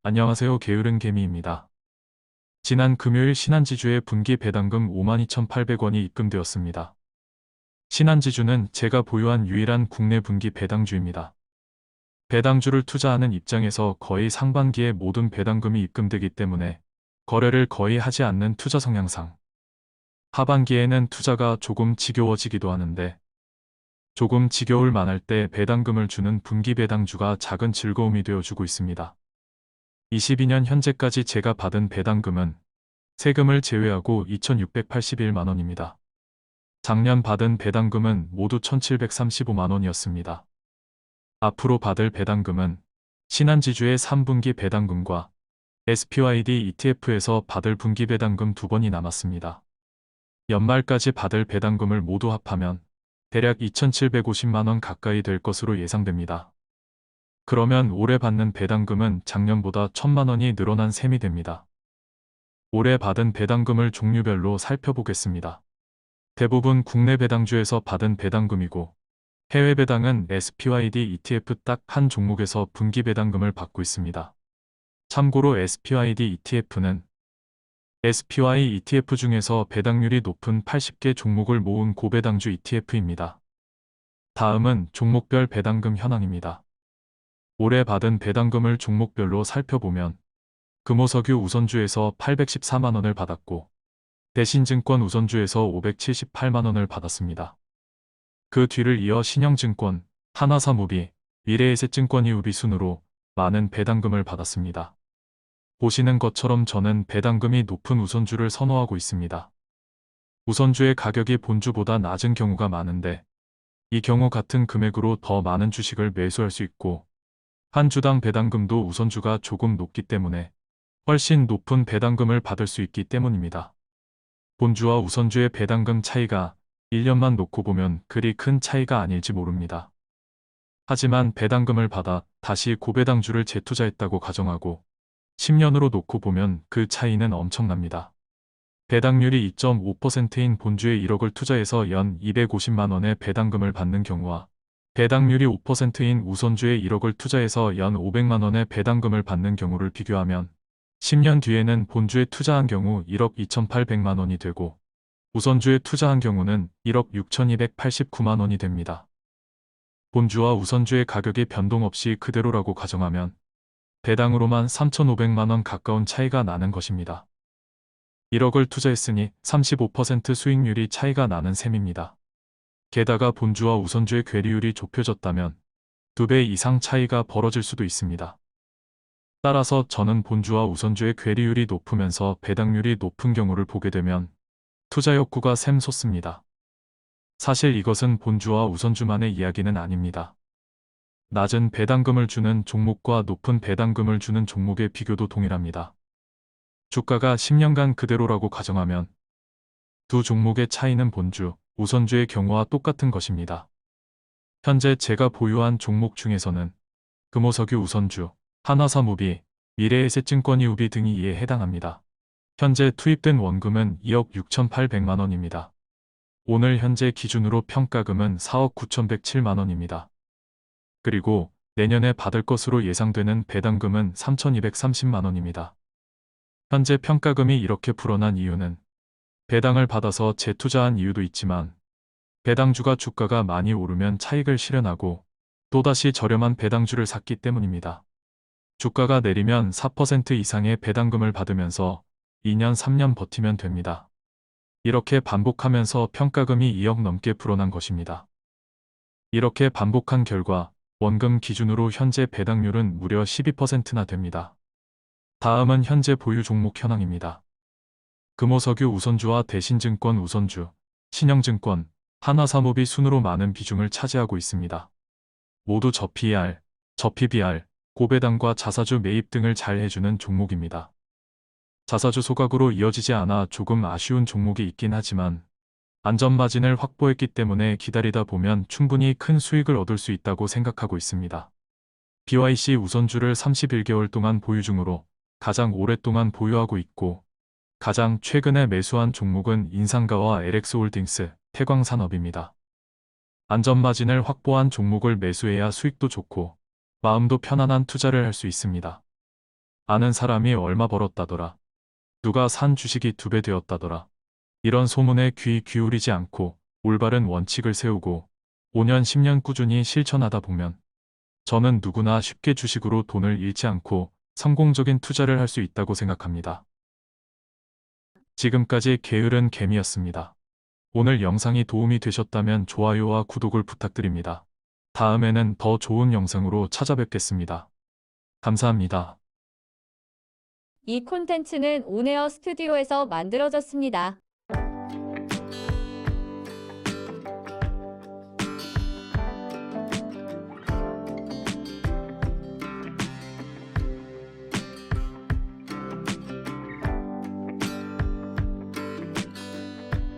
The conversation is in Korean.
안녕하세요. 게으른 개미입니다. 지난 금요일 신한지주의 분기 배당금 52,800원이 입금되었습니다. 신한지주는 제가 보유한 유일한 국내 분기 배당주입니다. 배당주를 투자하는 입장에서 거의 상반기에 모든 배당금이 입금되기 때문에 거래를 거의 하지 않는 투자 성향상 하반기에는 투자가 조금 지겨워지기도 하는데 조금 지겨울 만할 때 배당금을 주는 분기 배당주가 작은 즐거움이 되어주고 있습니다. 22년 현재까지 제가 받은 배당금은 세금을 제외하고 2,681만 원입니다. 작년 받은 배당금은 모두 1,735만 원이었습니다. 앞으로 받을 배당금은 신한지주의 3분기 배당금과 SPYD ETF에서 받을 분기 배당금 2번이 남았습니다. 연말까지 받을 배당금을 모두 합하면 대략 2,750만 원 가까이 될 것으로 예상됩니다. 그러면 올해 받는 배당금은 작년보다 1,000만 원이 늘어난 셈이 됩니다. 올해 받은 배당금을 종류별로 살펴보겠습니다. 대부분 국내 배당주에서 받은 배당금이고 해외 배당은 SPYD ETF 딱 한 종목에서 분기 배당금을 받고 있습니다. 참고로 SPYD ETF는 SPY ETF 중에서 배당률이 높은 80개 종목을 모은 고배당주 ETF입니다. 다음은 종목별 배당금 현황입니다. 올해 받은 배당금을 종목별로 살펴보면 금호석유 우선주에서 814만 원을 받았고 대신증권 우선주에서 578만 원을 받았습니다. 그 뒤를 이어 신영증권, 한화사무비, 미래에셋증권이 우비 순으로 많은 배당금을 받았습니다. 보시는 것처럼 저는 배당금이 높은 우선주를 선호하고 있습니다. 우선주의 가격이 본주보다 낮은 경우가 많은데 이 경우 같은 금액으로 더 많은 주식을 매수할 수 있고 한 주당 배당금도 우선주가 조금 높기 때문에 훨씬 높은 배당금을 받을 수 있기 때문입니다. 본주와 우선주의 배당금 차이가 1년만 놓고 보면 그리 큰 차이가 아닐지 모릅니다. 하지만 배당금을 받아 다시 고배당주를 재투자했다고 가정하고 10년으로 놓고 보면 그 차이는 엄청납니다. 배당률이 2.5%인 본주에 1억을 투자해서 연 250만 원의 배당금을 받는 경우와 배당률이 5%인 우선주에 1억을 투자해서 연 500만 원의 배당금을 받는 경우를 비교하면 10년 뒤에는 본주에 투자한 경우 1억 2,800만 원이 되고 우선주에 투자한 경우는 1억 6,289만 원이 됩니다. 본주와 우선주의 가격이 변동 없이 그대로라고 가정하면 배당으로만 3,500만 원 가까운 차이가 나는 것입니다. 1억을 투자했으니 35% 수익률이 차이가 나는 셈입니다. 게다가 본주와 우선주의 괴리율이 좁혀졌다면 2배 이상 차이가 벌어질 수도 있습니다. 따라서 저는 본주와 우선주의 괴리율이 높으면서 배당률이 높은 경우를 보게 되면 투자 욕구가 샘솟습니다. 사실 이것은 본주와 우선주만의 이야기는 아닙니다. 낮은 배당금을 주는 종목과 높은 배당금을 주는 종목의 비교도 동일합니다. 주가가 10년간 그대로라고 가정하면 두 종목의 차이는 본주, 우선주의 경우와 똑같은 것입니다. 현재 제가 보유한 종목 중에서는 금호석유 우선주, 한화사무비, 미래에셋증권이 우비 등이 이에 해당합니다. 현재 투입된 원금은 2억 6,800만 원입니다. 오늘 현재 기준으로 평가금은 4억 9,107만 원입니다. 그리고 내년에 받을 것으로 예상되는 배당금은 3,230만 원입니다. 현재 평가금이 이렇게 불어난 이유는 배당을 받아서 재투자한 이유도 있지만 배당주가 주가가 많이 오르면 차익을 실현하고 또다시 저렴한 배당주를 샀기 때문입니다. 주가가 내리면 4% 이상의 배당금을 받으면서 2년 3년 버티면 됩니다. 이렇게 반복하면서 평가금이 2억 넘게 불어난 것입니다. 이렇게 반복한 결과 원금 기준으로 현재 배당률은 무려 12%나 됩니다. 다음은 현재 보유 종목 현황입니다. 금호석유 우선주와 대신증권 우선주, 신영증권, 한화사무비 순으로 많은 비중을 차지하고 있습니다. 모두 저PER, 저PBR, 고배당과 자사주 매입 등을 잘 해주는 종목입니다. 자사주 소각으로 이어지지 않아 조금 아쉬운 종목이 있긴 하지만 안전마진을 확보했기 때문에 기다리다 보면 충분히 큰 수익을 얻을 수 있다고 생각하고 있습니다. BYC 우선주를 31개월 동안 보유 중으로 가장 오랫동안 보유하고 있고 가장 최근에 매수한 종목은 인상가와 LX홀딩스, 태광산업입니다. 안전마진을 확보한 종목을 매수해야 수익도 좋고 마음도 편안한 투자를 할 수 있습니다. 아는 사람이 얼마 벌었다더라. 누가 산 주식이 2배 되었다더라. 이런 소문에 귀 기울이지 않고 올바른 원칙을 세우고 5년, 10년 꾸준히 실천하다 보면 저는 누구나 쉽게 주식으로 돈을 잃지 않고 성공적인 투자를 할 수 있다고 생각합니다. 지금까지 게으른 개미였습니다. 오늘 영상이 도움이 되셨다면 좋아요와 구독을 부탁드립니다. 다음에는 더 좋은 영상으로 찾아뵙겠습니다. 감사합니다. 이 콘텐츠는 온에어 스튜디오에서 만들어졌습니다.